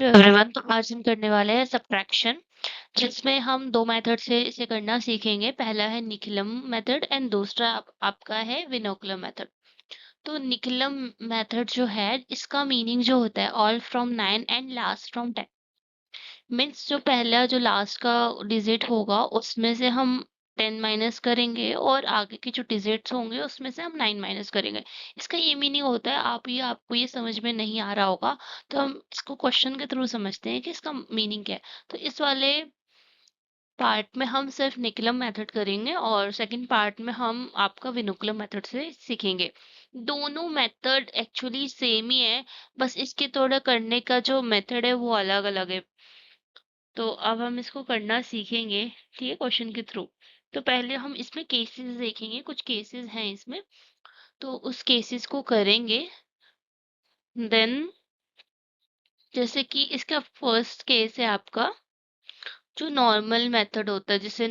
तो एवरीवन, तो आज हम करने वाले हैं सब्ट्रैक्शन, जिसमें हम दो मेथड से इसे करना सीखेंगे। पहला है निकलम मेथड एंड दूसरा आपका है विनोकुलम मेथड। तो निकलम मेथड जो है, इसका मीनिंग जो होता है all from 9 and last from 10। Means जो पहला जो लास्ट का डिजिट होगा उसमें से हम 10 माइनस करेंगे और आगे के जो डिजिट्स होंगे उसमें से हम 9 माइनस करेंगे। इसका ये मीनिंग होता है, आपको ये समझ में नहीं आ रहा होगा तो हम इसको क्वेश्चन के थ्रू समझते हैं कि इसका मीनिंग क्या है। तो इस वाले पार्ट में हम सिर्फ निकलम मेथड करेंगे और सेकंड पार्ट में हम आपका विनुकुलम मेथड से सीखेंगे। दोनों मेथड एक्चुअली सेम ही है, बस इसके थोड़ा करने का जो मेथड है वो अलग अलग है। तो अब हम इसको करना सीखेंगे, ठीक है, क्वेश्चन के थ्रू। तो पहले हम इसमें केसेस देखेंगे, कुछ केसेस हैं इसमें, तो उस केसेस को करेंगे। देन जैसे कि इसका फर्स्ट केस है आपका जो नॉर्मल मेथड होता है। जैसे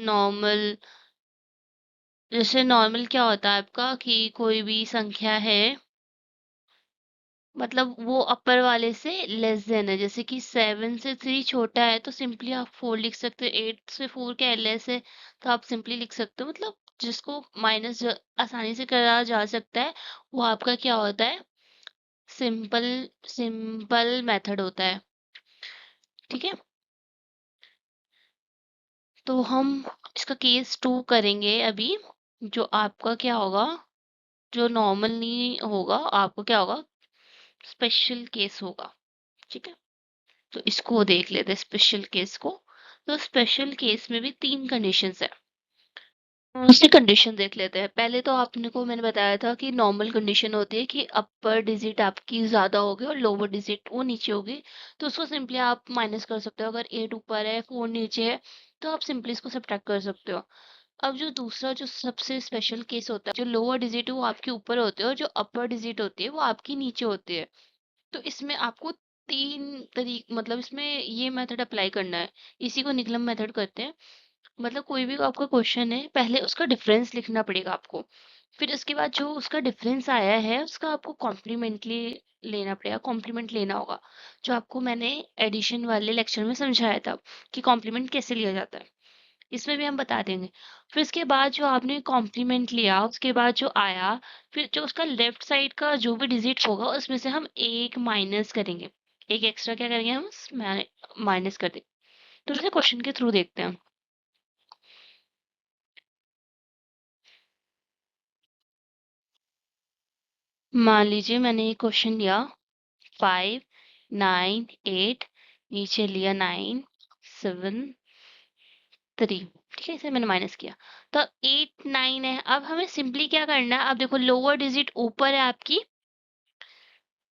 नॉर्मल क्या होता है आपका कि कोई भी संख्या है, मतलब वो अपर वाले से लेस देन है। जैसे कि 7 से 3 छोटा है तो सिंपली आप 4 लिख सकते हो। 8 से 4 क्या लेस है तो आप सिंपली लिख सकते हो। मतलब जिसको माइनस आसानी से करा जा सकता है वो आपका क्या होता है, सिंपल सिंपल मेथड होता है, ठीक है। तो हम इसका केस 2 करेंगे अभी। जो आपका क्या होगा, जो नॉर्मल नहीं होगा, आपको क्या होगा, स्पेशल केस होगा, ठीक है। तो इसको देख लेते हैं स्पेशल केस को। तो स्पेशल केस में भी 3 कंडीशंस है। उसकी कंडीशन देख लेते हैं। पहले तो आपने को मैंने बताया था कि नॉर्मल कंडीशन होती है कि अपर डिजिट आपकी ज्यादा होगी और लोअर डिजिट वो नीचे होगी। तो उसको सिंपली आप माइनस कर सकते हो। अगर 8 ऊपर है 4 नीचे है तो आप सिंपली इसको सब्ट्रैक्ट कर सकते हो। अब जो दूसरा जो सबसे स्पेशल केस होता है, जो लोअर डिजिट है वो आपके ऊपर होते हैं और जो अपर डिजिट होती है वो आपकी नीचे होती है। तो इसमें आपको 3 तरीक मतलब इसमें ये मेथड अप्लाई करना है। इसी को निकलम मेथड कहते हैं। मतलब कोई भी आपका क्वेश्चन है, पहले उसका डिफरेंस लिखना पड़ेगा आपको। फिर उसके बाद जो उसका डिफरेंस आया है उसका आपको कॉम्प्लीमेंटली लेना पड़ेगा, कॉम्प्लीमेंट लेना होगा। जो आपको मैंने एडिशन वाले लेक्चर में समझाया था कि कॉम्प्लीमेंट कैसे लिया जाता है, इसमें भी हम बता देंगे। फिर इसके बाद जो आपने कॉम्प्लीमेंट लिया उसके बाद जो आया, फिर जो उसका लेफ्ट साइड का जो भी डिजिट होगा उसमें से हम एक माइनस करेंगे। एक एक्स्ट्रा क्या करेंगे, हम माइनस कर देंगे। तो इसे क्वेश्चन के थ्रू देखते हैं। मान लीजिए मैंने ये क्वेश्चन लिया 5 9 8, नीचे लिया 9 7 3, ठीक है, इसे मैंने माइनस किया। तो 8 9 है। अब हमें सिंपली क्या करना है, अब देखो लोअर डिजिट ऊपर है आपकी,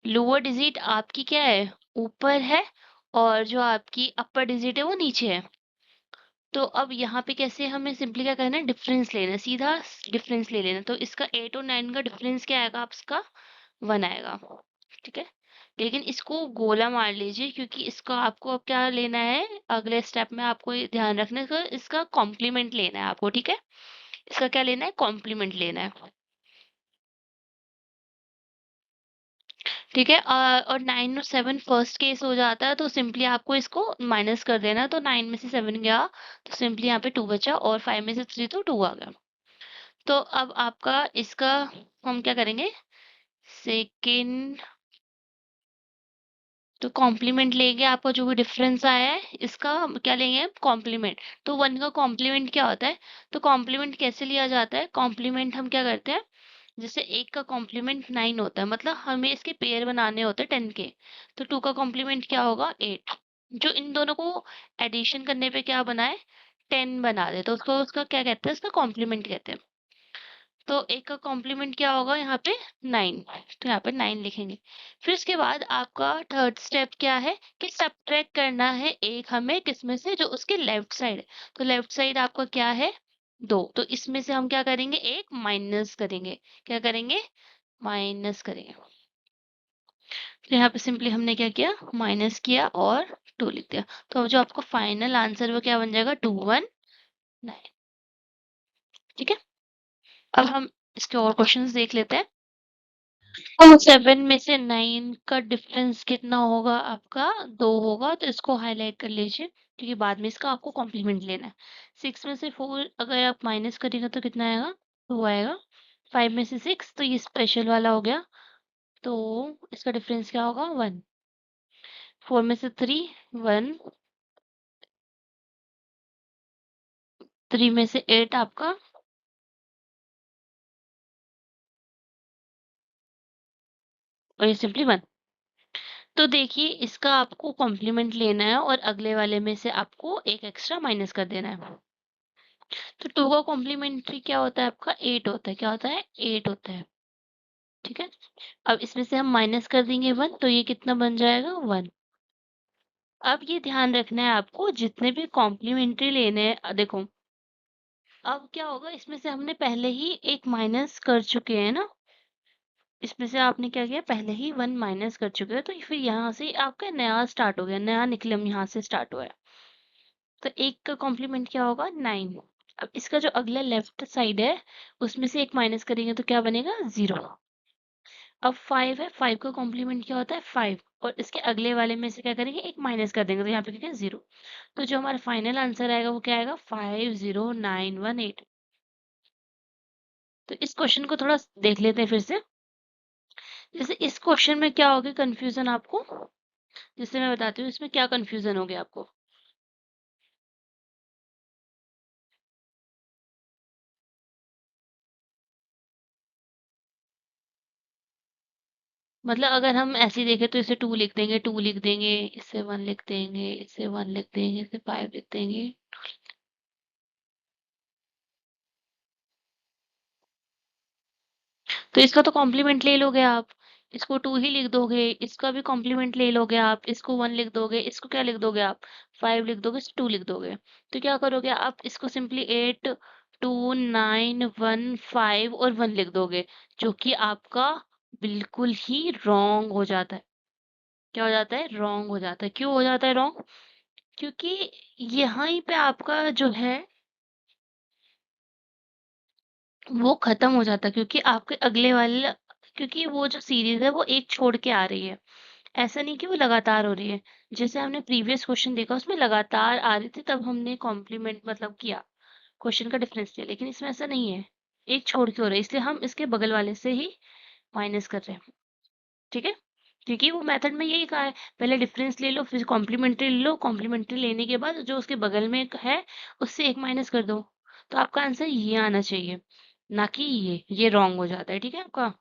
लोअर डिजिट आपकी क्या है, ऊपर है, और जो आपकी अपर डिजिट है वो नीचे है। तो अब यहाँ पे कैसे हमें सिंपली क्या करना है, डिफरेंस लेना है, सीधा डिफरेंस ले लेना। तो इसका 8 और 9 का डिफरेंस क्या आएगा आपका, 1 आएगा, ठीक है। लेकिन इसको गोला मार लीजिए क्योंकि इसका आपको अब क्या लेना है, अगले स्टेप में आपको ये ध्यान रखना है, इसका कॉम्प्लीमेंट लेना है आपको, ठीक है। इसका क्या लेना है, कॉम्प्लीमेंट लेना है, ठीक है। और 9 और 7 फर्स्ट केस हो जाता है तो सिंपली आपको इसको माइनस कर देना। तो 9 में से 7 गया तो सिंपली यहाँ पे 2 बचा, और 5 में से 3 तो 2 आ गया। तो अब आपका इसका हम क्या करेंगे, सेकेंड, तो कॉम्प्लीमेंट लेंगे। आपका जो भी डिफरेंस आया है इसका क्या लेंगे, कॉम्प्लीमेंट। तो 1 का कॉम्प्लीमेंट क्या होता है, तो कॉम्प्लीमेंट कैसे लिया जाता है, कॉम्प्लीमेंट हम क्या करते हैं, जैसे 1 का कॉम्प्लीमेंट 9 होता है, मतलब हमें इसके पेयर बनाने होते हैं 10 के। तो 2 का कॉम्प्लीमेंट क्या होगा, 8। जो इन दोनों को एडिशन करने पे क्या बना है, 10 बना दे, तो उसको उसका क्या कहते हैं, उसका कॉम्प्लीमेंट कहते हैं। तो 1 का कॉम्प्लीमेंट क्या होगा यहाँ पे, 9। तो यहाँ पे 9 लिखेंगे। फिर उसके बाद आपका थर्ड स्टेप क्या है कि सब्ट्रैक्ट करना है एक हमें किसमें से, जो उसके लेफ्ट साइड। तो लेफ्ट साइड आपका क्या है, 2। तो इसमें से हम क्या करेंगे, एक माइनस करेंगे। क्या करेंगे, माइनस करेंगे। तो यहाँ पे सिंपली हमने क्या किया, माइनस किया और 2 लिख दिया। तो अब जो आपका फाइनल आंसर वो क्या बन जाएगा, 219, ठीक है। अब हम इसके और क्वेश्चंस देख लेते हैं। तो 7 में से 9 का डिफरेंस कितना होगा आपका? 2 होगा, तो इसको हाईलाइट कर लीजिए क्योंकि बाद में इसका आपको कॉम्प्लीमेंट लेना है। 6 में से 4 अगर आप माइनस करेंगे तो कितना आएगा? 2 आएगा। 5 में से 6 तो ये स्पेशल वाला हो गया, तो इसका डिफरेंस क्या होगा? 1। 4 में से 3 1। 3 में से 8 आपका, और ये सिंपली 1। तो देखिए इसका आपको कॉम्प्लीमेंट लेना है और अगले वाले में से आपको एक एक्स्ट्रा माइनस कर देना है। तो 2 का कॉम्प्लीमेंट्री क्या होता है आपका? 8 होता है। क्या होता है? 8 होता है। ठीक है। अब इसमें से हम माइनस कर देंगे 1, तो ये कितना बन जाएगा? 1। अब ये ध्यान रखना है आपको, जितने भी कॉम्प्लीमेंट्री लेने हैं देखो, अब क्या होगा, इसमें से हमने पहले ही एक माइनस कर चुके हैं ना, इसमें से आपने क्या किया? पहले ही 1 माइनस कर चुके हो, तो फिर यहाँ से आपका नया स्टार्ट हो गया, नया निकलम यहाँ से स्टार्ट हुआ है। तो एक का कॉम्प्लीमेंट क्या होगा? 9। अब इसका जो अगला लेफ्ट साइड है उसमें से एक माइनस करेंगे तो क्या बनेगा? 0। अब 5 है, 5 का कॉम्प्लीमेंट क्या होता है? 5। और इसके अगले वाले में से क्या करेंगे? एक माइनस कर देंगे, तो यहाँ पे क्या? 0। तो जो हमारा फाइनल आंसर आएगा वो क्या आएगा? 50918। तो इस क्वेश्चन को थोड़ा देख लेते हैं फिर से। जैसे इस क्वेश्चन में क्या होगी कंफ्यूजन आपको, जैसे मैं बताती हूँ इसमें क्या कंफ्यूजन हो गया आपको। मतलब अगर हम ऐसे ही देखें तो इसे 2 लिख देंगे, 2 लिख देंगे, इससे 1 लिख देंगे, इससे 1 लिख देंगे, इससे 5 लिख देंगे। तो इसका तो कॉम्प्लीमेंट ले लोगे आप, इसको 2 ही लिख दोगे, इसका भी कॉम्प्लीमेंट ले लोगे आप, इसको 1 लिख दोगे, इसको क्या लिख दोगे आप? 5 लिख दोगे, 2 लिख दोगे। तो क्या करोगे आप? इसको सिंपली 8 2 9 1 5 और 1 लिख दोगे, जो कि आपका बिल्कुल ही रॉन्ग हो जाता है। क्या हो जाता है? रॉन्ग हो जाता है। क्यों हो जाता है रॉन्ग? क्योंकि यहाँ ही पे आपका जो है वो खत्म हो जाता है, क्योंकि आपके अगले वाले, क्योंकि वो जो सीरीज है वो एक छोड़ के आ रही है, ऐसा नहीं कि वो लगातार हो रही है। जैसे हमने प्रीवियस क्वेश्चन देखा उसमें लगातार आ रही थी, तब हमने कॉम्प्लीमेंट मतलब किया, क्वेश्चन का डिफरेंस किया, लेकिन इसमें ऐसा नहीं है, एक छोड़ के हो रहा है, इसलिए हम इसके बगल वाले से ही माइनस कर रहे हैं। ठीक है, क्योंकि वो मेथड में यही कहा है, पहले डिफरेंस ले लो फिर कॉम्प्लीमेंट्री ले लो, कॉम्प्लीमेंट्री लेने के बाद जो उसके बगल में है उससे एक माइनस कर दो। तो आपका आंसर ये आना चाहिए, ना कि ये रॉन्ग हो जाता है। ठीक है आपका।